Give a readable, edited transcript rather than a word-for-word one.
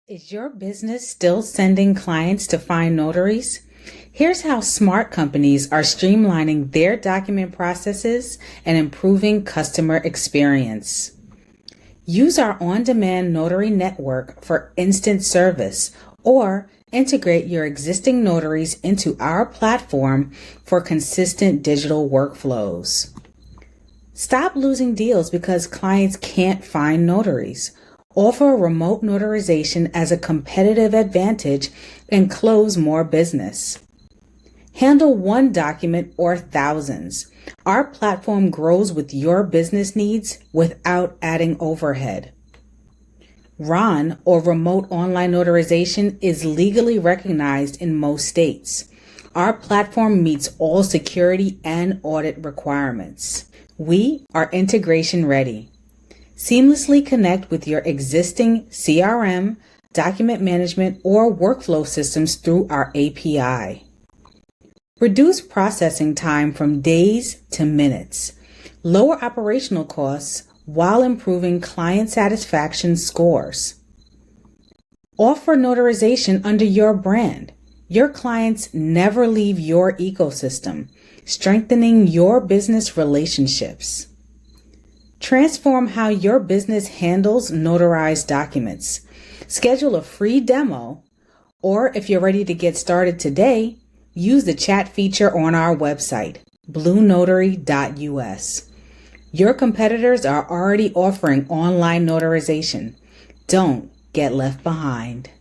Is your business still sending clients to find notaries? Here's how smart companies are streamlining their document processes and improving customer experience. Use our on-demand notary network for instant service or integrate your existing notaries into our platform for consistent digital workflows. Stop losing deals because clients can't find notaries. Offer remote notarization as a competitive advantage and close more business. Handle one document or thousands. Our platform grows with your business needs without adding overhead. RON, or remote online notarization, is legally recognized in most states. Our platform meets all security and audit requirements. We are integration ready. Seamlessly connect with your existing CRM, document management, or workflow systems through our API. Reduce processing time from days to minutes. Lower operational costs while improving client satisfaction scores. Offer notarization under your brand. Your clients never leave your ecosystem, strengthening your business relationships. Transform how your business handles notarized documents. Schedule a free demo, or if you're ready to get started today, use the chat feature on our website, BlueNotary.us. Your competitors are already offering online notarization. Don't get left behind.